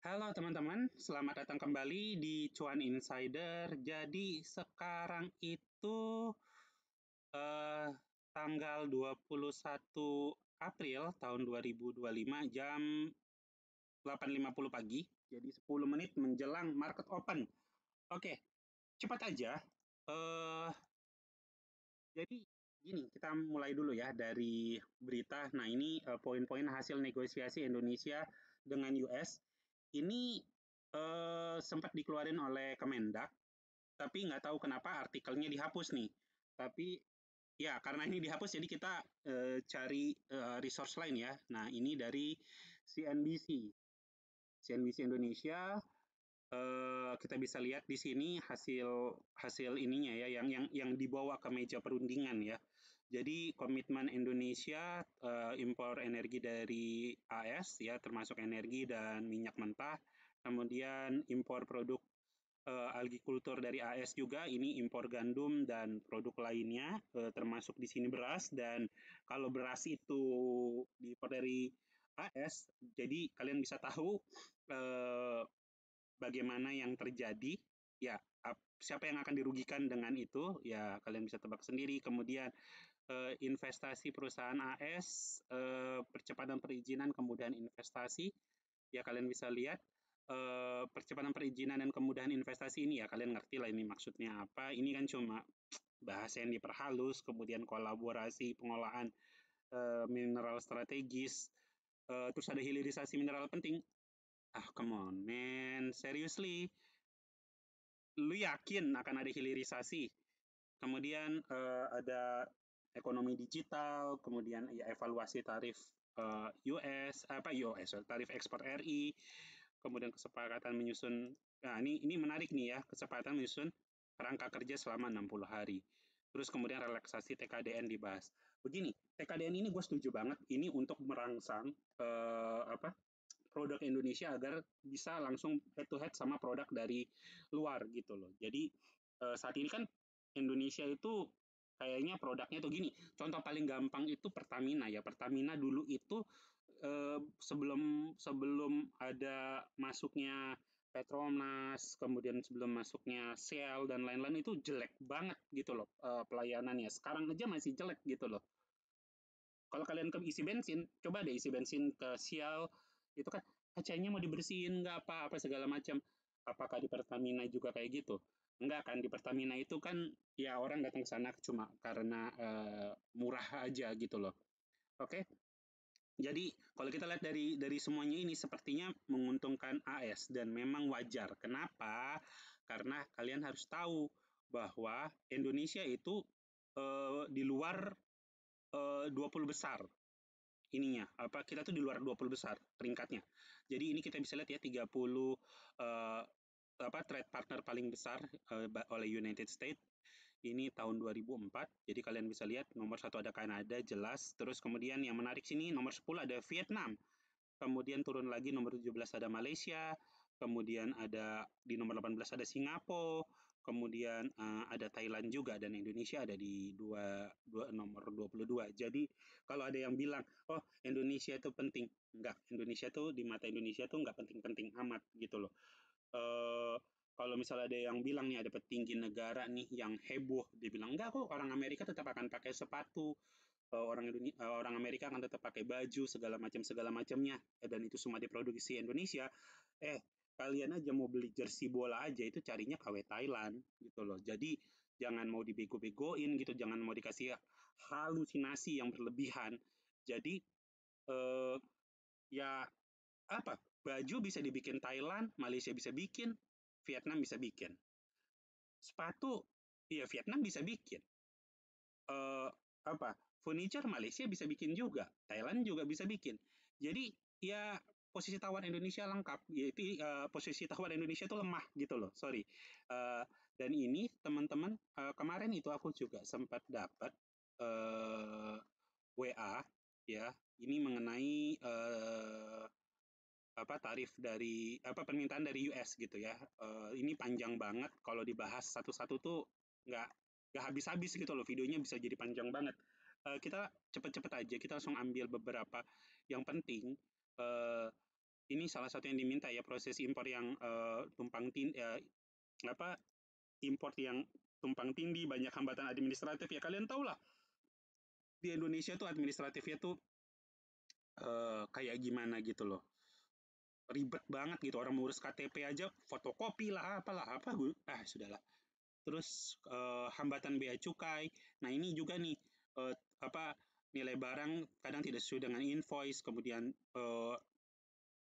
Halo teman-teman, selamat datang kembali di Cuan Insider. Jadi sekarang itu eh, tanggal 21 April tahun 2025 jam 8.50 pagi. Jadi 10 menit menjelang market open. Oke, cepat aja. Eh jadi gini, kita mulai dulu ya dari berita. Nah, ini poin-poin hasil negosiasi Indonesia dengan US. Ini sempat dikeluarin oleh Kemendak, tapi nggak tahu kenapa artikelnya dihapus nih. Tapi ya karena ini dihapus, jadi kita cari resource lain ya. Nah, ini dari CNBC. CNBC Indonesia, kita bisa lihat di sini hasil hasil ininya ya, yang dibawa ke meja perundingan ya. Jadi komitmen Indonesia impor energi dari AS ya, termasuk energi dan minyak mentah, kemudian impor produk algikultur dari AS juga, ini impor gandum dan produk lainnya, termasuk di sini beras. Dan kalau beras itu diimpor dari AS, jadi kalian bisa tahu eh, bagaimana yang terjadi, ya siapa yang akan dirugikan dengan itu, ya kalian bisa tebak sendiri. Kemudian investasi perusahaan AS, percepatan perizinan, kemudahan investasi, ya kalian bisa lihat percepatan perizinan dan kemudahan investasi ini, ya kalian ngerti lah ini maksudnya apa. Ini kan cuma bahasa yang diperhalus, kemudian kolaborasi pengolahan mineral strategis, terus ada hilirisasi mineral penting. Ah, come on, man. Seriously, lu yakin akan ada hilirisasi? Kemudian ada ekonomi digital, kemudian ya evaluasi tarif US, tarif ekspor RI, kemudian kesepakatan menyusun. Nah, ini menarik nih ya, kesepakatan menyusun kerangka kerja selama 60 hari. Terus kemudian relaksasi TKDN dibahas. Begini, TKDN ini gue setuju banget. Ini untuk merangsang produk Indonesia agar bisa langsung head to head sama produk dari luar gitu loh. Jadi saat ini kan Indonesia itu kayaknya produknya tuh gini. Contoh paling gampang itu Pertamina ya. Pertamina dulu itu sebelum sebelum ada masuknya Petronas, kemudian sebelum masuknya Shell dan lain-lain itu jelek banget gitu loh pelayanannya. Sekarang aja masih jelek gitu loh. Kalau kalian ke isi bensin, coba deh isi bensin ke Shell, itu kan kacanya mau dibersihin nggak apa-apa segala macam. Apakah di Pertamina juga kayak gitu? Enggak kan, di Pertamina itu kan ya orang datang ke sana cuma karena murah aja gitu loh. Oke, jadi kalau kita lihat dari semuanya ini sepertinya menguntungkan AS dan memang wajar. Kenapa? Karena kalian harus tahu bahwa Indonesia itu di luar 20 besar ininya, apa kita tuh di luar 20 besar peringkatnya. Jadi ini kita bisa lihat ya 30 eh, trade partner paling besar oleh United States ini tahun 2004. Jadi kalian bisa lihat nomor satu ada Kanada jelas, terus kemudian yang menarik sini nomor 10 ada Vietnam. Kemudian turun lagi nomor 17 ada Malaysia, kemudian ada di nomor 18 ada Singapura, kemudian ada Thailand juga, dan Indonesia ada di nomor 22. Jadi kalau ada yang bilang, oh Indonesia itu penting, enggak, Indonesia tuh di mata Indonesia tuh enggak penting-penting amat gitu loh. Eh, kalau misalnya ada yang bilang nih ada petinggi negara nih yang heboh, dia bilang enggak kok orang Amerika tetap akan pakai sepatu, orang Amerika akan tetap pakai baju segala macamnya, dan itu semua diproduksi Indonesia. eh Kalian aja mau beli jersey bola aja itu carinya KW Thailand gitu loh. Jadi jangan mau dibego-begoin gitu, jangan mau dikasih halusinasi yang berlebihan. Jadi eh, ya apa, baju bisa dibikin Thailand, Malaysia bisa bikin, Vietnam bisa bikin, sepatu ya Vietnam bisa bikin, eh, apa, furniture Malaysia bisa bikin juga, Thailand juga bisa bikin. Jadi ya posisi tawar Indonesia lengkap, yaitu posisi tawar Indonesia itu lemah gitu loh, sorry. Eh, dan ini teman-teman, kemarin itu aku juga sempat dapat WA ya, ini mengenai apa tarif dari apa permintaan dari US gitu ya. Ini panjang banget kalau dibahas satu-satu tuh nggak nggak habis-habis gitu loh, videonya bisa jadi panjang banget. Kita cepet-cepet aja, kita langsung ambil beberapa yang penting. Eh, ini salah satu yang diminta ya, proses impor yang tumpang tindih, apa, import yang tumpang tindih, banyak hambatan administratif ya, kalian tahu lah di Indonesia tuh administratifnya tuh kayak gimana gitu loh, ribet banget gitu, orang mengurus KTP aja fotokopi lah apalah apa gue sudahlah. Terus hambatan bea cukai, nah ini juga nih apa, nilai barang kadang tidak sesuai dengan invoice, kemudian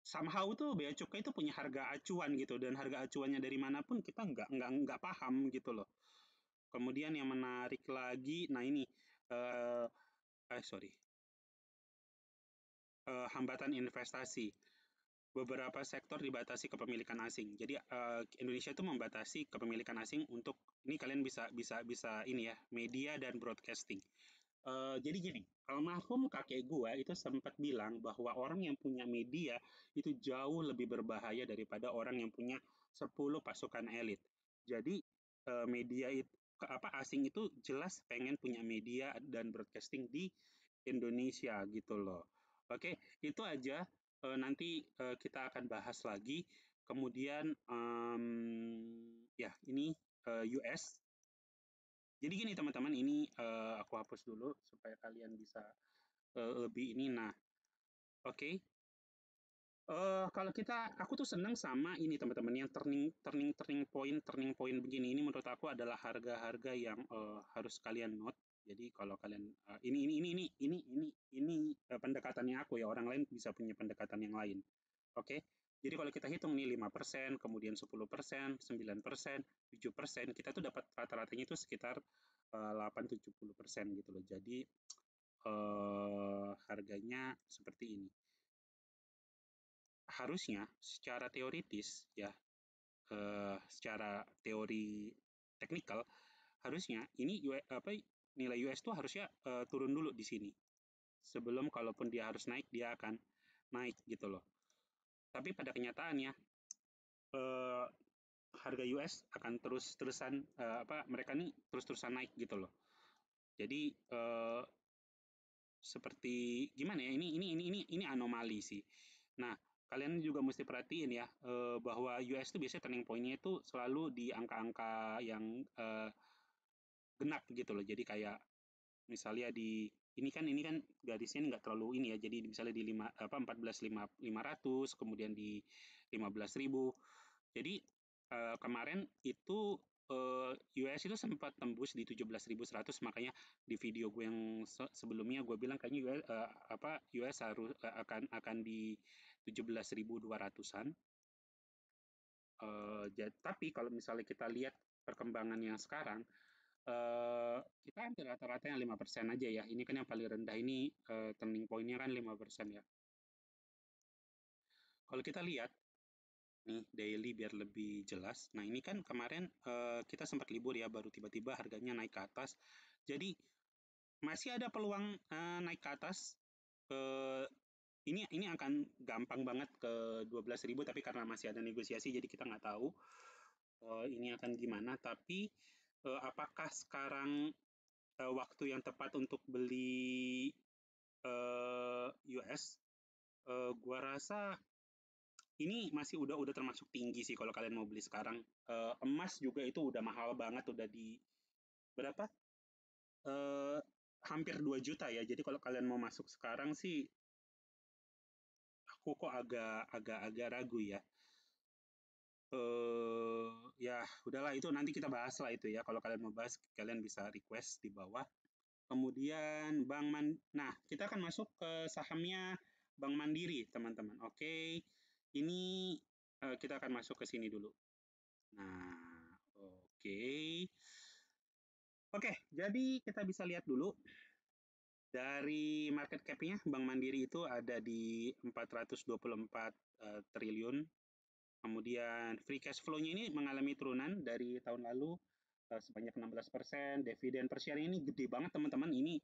somehow tuh bea cukai itu punya harga acuan gitu, dan harga acuannya dari manapun kita nggak paham gitu loh. Kemudian yang menarik lagi, nah ini sorry, hambatan investasi. Beberapa sektor dibatasi kepemilikan asing. Jadi Indonesia itu membatasi kepemilikan asing untuk ini, kalian bisa bisa bisa ini ya, media dan broadcasting. Jadi gini, almarhum kakek gua itu sempat bilang bahwa orang yang punya media itu jauh lebih berbahaya daripada orang yang punya 10 pasukan elit. Jadi media itu apa, asing itu jelas pengen punya media dan broadcasting di Indonesia gitu loh. Oke, itu aja. Nanti kita akan bahas lagi. Kemudian ya ini US. Jadi gini teman-teman, ini aku hapus dulu supaya kalian bisa lebih ini. Nah, oke. Kalau aku tuh senang sama ini teman-teman, yang turning point begini. Ini menurut aku adalah harga-harga yang harus kalian note. Jadi kalau kalian ini pendekatannya aku ya, orang lain bisa punya pendekatan yang lain. Oke. Jadi kalau kita hitung nih 5%, kemudian 10%, 9%, 7%, kita tuh dapat rata-ratanya itu sekitar 8-70% gitu loh. Jadi harganya seperti ini. Harusnya secara teoritis ya, secara teori teknikal, harusnya ini nilai US itu harusnya turun dulu di sini. Sebelum kalaupun dia harus naik, dia akan naik gitu loh. Tapi pada kenyataannya harga US akan terus-terusan mereka nih terus-terusan naik gitu loh. Jadi seperti gimana ya, ini anomali sih. Nah, kalian juga mesti perhatiin ya bahwa US itu biasanya turning point-nya itu selalu di angka-angka yang genap gitu loh. Jadi kayak misalnya ini kan garisnya nggak terlalu ini ya. Jadi misalnya di 14.500, kemudian di 15.000. Jadi kemarin itu US itu sempat tembus di 17.100, makanya di video gue yang sebelumnya gue bilang kayaknya US harus akan di 17.200-an. Tapi kalau misalnya kita lihat perkembangan yang sekarang, kita hampir rata-rata yang 5% aja ya. Ini kan yang paling rendah ini turning point-nya kan 5% ya. Kalau kita lihat nih daily biar lebih jelas. Nah ini kan kemarin kita sempat libur ya, baru tiba-tiba harganya naik ke atas. Jadi masih ada peluang naik ke atas. Ini akan gampang banget ke 12.000, tapi karena masih ada negosiasi jadi kita nggak tahu ini akan gimana. Tapi apakah sekarang waktu yang tepat untuk beli US? Gua rasa ini masih udah termasuk tinggi sih kalau kalian mau beli sekarang. Emas juga itu udah mahal banget, udah di berapa? Eh, Hampir 2 juta ya. Jadi kalau kalian mau masuk sekarang sih, aku kok agak ragu ya. Ya udahlah, itu nanti kita bahas lah itu ya. Kalau kalian mau bahas, kalian bisa request di bawah. Kemudian nah kita akan masuk ke sahamnya Bank Mandiri, teman-teman. Oke, ini kita akan masuk ke sini dulu. Nah, oke. Oke, jadi kita bisa lihat dulu dari market cap-nya Bank Mandiri itu ada di 424 triliun. Kemudian free cash flow-nya ini mengalami turunan dari tahun lalu sebanyak 16%. Dividen per share ini gede banget teman-teman. Ini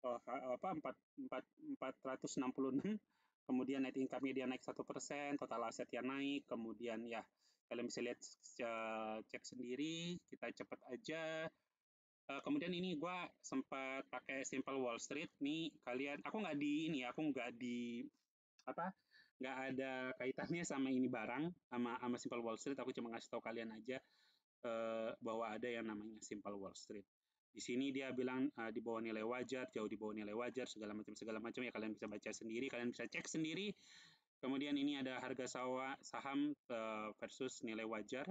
466. Kemudian net income-nya dia naik 1%, total aset yang naik. Kemudian ya kalian bisa lihat cek sendiri. Kita cepat aja. Kemudian ini gue sempat pakai Simple Wall Street nih, kalian aku nggak di ini ya, aku nggak di apa nggak ada kaitannya sama ini barang, sama Simple Wall Street. Aku cuma ngasih tahu kalian aja bahwa ada yang namanya Simple Wall Street. Di sini dia bilang di bawah nilai wajar, jauh di bawah nilai wajar, segala macam ya kalian bisa baca sendiri, kalian bisa cek sendiri. Kemudian ini ada harga saham versus nilai wajar.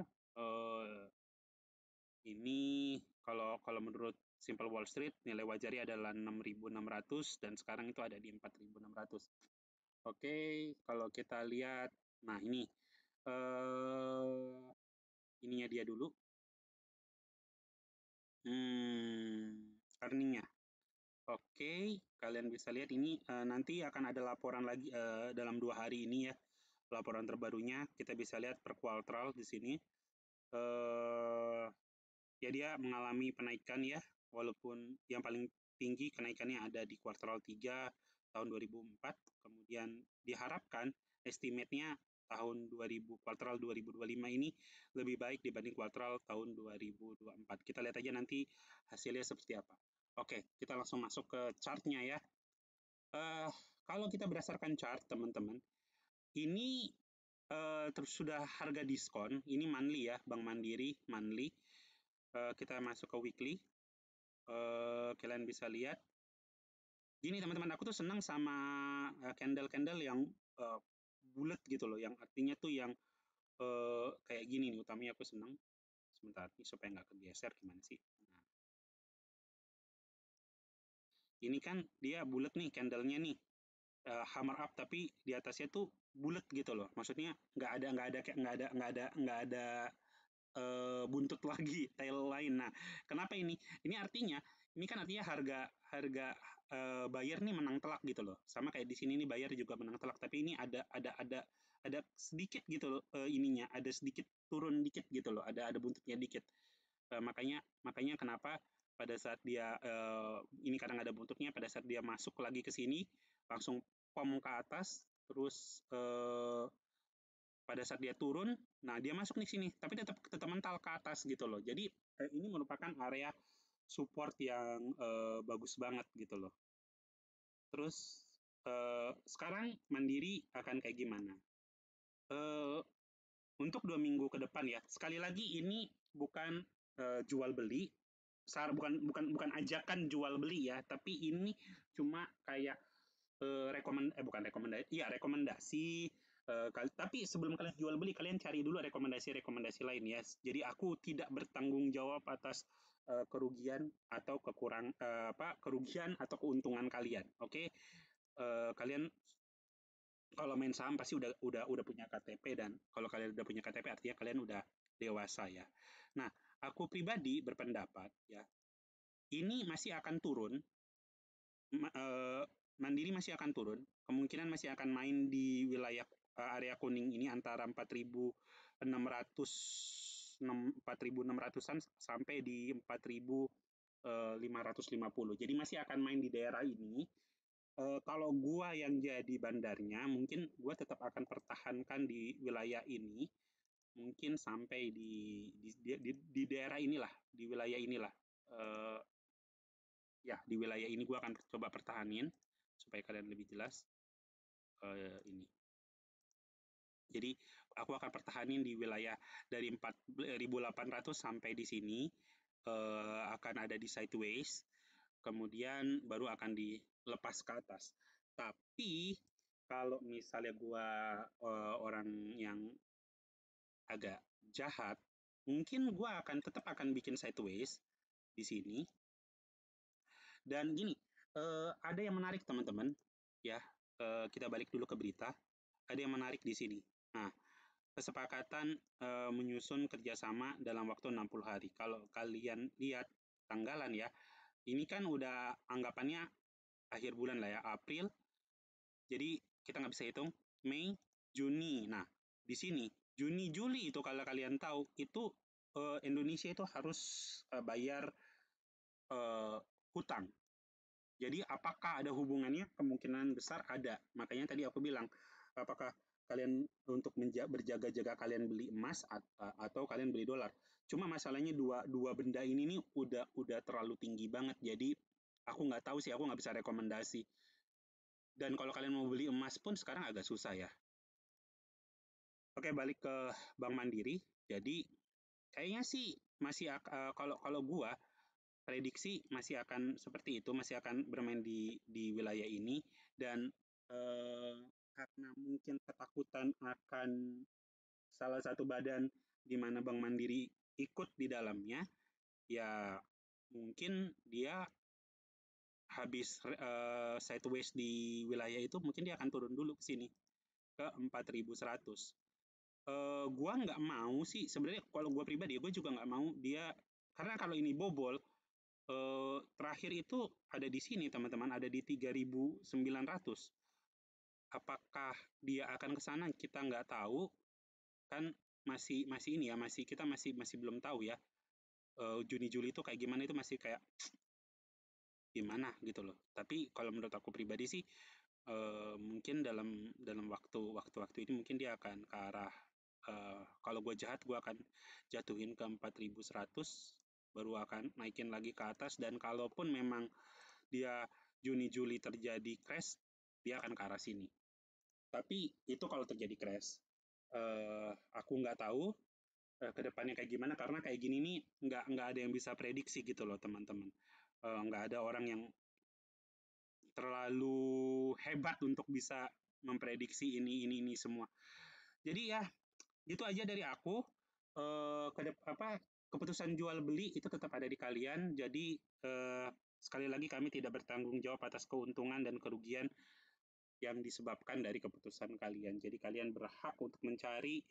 Ini kalau menurut Simple Wall Street nilai wajarnya adalah 6.600 dan sekarang itu ada di 4.600. Oke, kalau kita lihat, nah ini ininya dia dulu. Earningnya. Oke, kalian bisa lihat ini nanti akan ada laporan lagi dalam 2 hari ini ya. Laporan terbarunya kita bisa lihat per kuartal di sini. Ya dia mengalami penaikan ya, walaupun yang paling tinggi kenaikannya ada di kuartal 3 tahun 2004, kemudian diharapkan estimate-nya tahun kuartal 2025 ini lebih baik dibanding kuartal tahun 2024. Kita lihat aja nanti hasilnya seperti apa. Oke, kita langsung masuk ke chart-nya ya. Kalau kita berdasarkan chart, teman-teman, ini terus sudah harga diskon, ini monthly ya, Bank Mandiri monthly. Kita masuk ke weekly. Kalian bisa lihat. Gini teman-teman, aku tuh senang sama candle-candle yang bulat gitu loh, yang artinya tuh yang kayak gini nih, utamanya aku senang. Sebentar nih supaya nggak kegeser gimana sih. Nah, ini kan dia bulat nih candlenya nih, hammer up tapi di atasnya tuh bulat gitu loh. Maksudnya nggak ada buntut lagi, tail lain. Nah, kenapa ini? Ini kan artinya harga harga buyer nih menang telak gitu loh. Sama kayak di sini nih buyer juga menang telak, tapi ini ada sedikit gitu loh ininya, ada sedikit turun dikit gitu loh, ada buntutnya dikit. Makanya makanya kenapa pada saat dia ini kadang ada buntutnya, pada saat dia masuk lagi ke sini langsung pom ke atas, terus pada saat dia turun, nah dia masuk di sini, tapi tetap tetap mental ke atas gitu loh. Jadi ini merupakan area support yang bagus banget gitu loh. Terus sekarang Mandiri akan kayak gimana? Eh, untuk 2 minggu ke depan ya. Sekali lagi ini bukan jual beli, bukan ajakan jual beli ya, tapi ini cuma kayak bukan rekomendasi, iya rekomendasi. Tapi sebelum kalian jual beli, kalian cari dulu rekomendasi lain ya. Jadi aku tidak bertanggung jawab atas kerugian atau kerugian atau keuntungan kalian. Oke, kalian kalau main saham pasti udah punya KTP, dan kalau kalian udah punya KTP artinya kalian udah dewasa ya. Nah, aku pribadi berpendapat ya, ini masih akan turun, Mandiri masih akan turun, kemungkinan masih akan main di wilayah area kuning ini antara 4.600-an sampai di 4.550. Jadi masih akan main di daerah ini. Kalau gua yang jadi bandarnya, mungkin gua tetap akan pertahankan di wilayah ini, mungkin sampai di daerah inilah, di wilayah inilah. Uh, ya di wilayah ini gua akan coba pertahanin supaya kalian lebih jelas ini. Jadi aku akan pertahanin di wilayah dari 4.800 sampai di sini, akan ada di sideways, kemudian baru akan dilepas ke atas. Tapi kalau misalnya gua orang yang agak jahat, mungkin gua tetap akan bikin sideways di sini. Dan gini, ada yang menarik teman-teman ya, kita balik dulu ke berita. Ada yang menarik di sini. Nah, kesepakatan menyusun kerjasama dalam waktu 60 hari. Kalau kalian lihat tanggalan ya, ini kan udah anggapannya akhir bulan lah ya, April. Jadi kita nggak bisa hitung Mei, Juni. Nah, di sini Juni, Juli itu kalau kalian tahu itu Indonesia itu harus bayar hutang. Jadi apakah ada hubungannya? Kemungkinan besar ada. Makanya tadi aku bilang, apakah kalian untuk berjaga-jaga kalian beli emas atau kalian beli dolar. Cuma masalahnya dua benda ini nih udah terlalu tinggi banget. Jadi aku nggak tahu sih, aku nggak bisa rekomendasi. Dan kalau kalian mau beli emas pun sekarang agak susah ya. Oke, balik ke Bank Mandiri. Jadi kayaknya sih masih kalau kalau gua prediksi masih akan seperti itu, masih akan bermain di wilayah ini dan karena mungkin ketakutan akan salah satu badan di mana Bank Mandiri ikut di dalamnya, ya mungkin dia habis sideways di wilayah itu, mungkin dia akan turun dulu ke sini ke 4.100. Gua nggak mau sih sebenarnya, kalau gua pribadi gue juga nggak mau dia, karena kalau ini bobol, terakhir itu ada di sini teman-teman, ada di 3.900. Apakah dia akan ke sana kita nggak tahu, kan masih masih ini ya, masih kita masih masih belum tahu ya. Juni Juli itu kayak gimana, itu masih kayak gimana gitu loh. Tapi kalau menurut aku pribadi sih, mungkin dalam dalam waktu ini mungkin dia akan ke arah, kalau gue jahat gue akan jatuhin ke 4.100, baru akan naikin lagi ke atas, dan kalaupun memang dia Juni Juli terjadi crash, dia akan ke arah sini. Tapi itu kalau terjadi crash. Aku nggak tahu ke depannya kayak gimana, karena kayak gini nih nggak ada yang bisa prediksi gitu loh teman-teman. Nggak ada orang yang terlalu hebat untuk bisa memprediksi ini semua. Jadi ya gitu aja dari aku. Keputusan jual beli itu tetap ada di kalian. Jadi sekali lagi kami tidak bertanggung jawab atas keuntungan dan kerugian yang disebabkan dari keputusan kalian. Jadi kalian berhak untuk mencari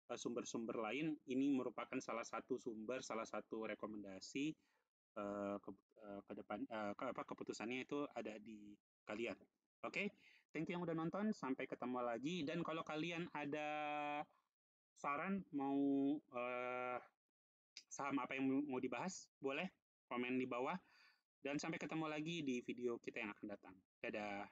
sumber-sumber lain. Ini merupakan salah satu sumber, salah satu rekomendasi ke depan, keputusannya itu ada di kalian. Oke, thank you yang udah nonton. Sampai ketemu lagi. Dan kalau kalian ada saran mau saham apa yang mau dibahas, boleh komen di bawah. Dan sampai ketemu lagi di video kita yang akan datang. Dadah.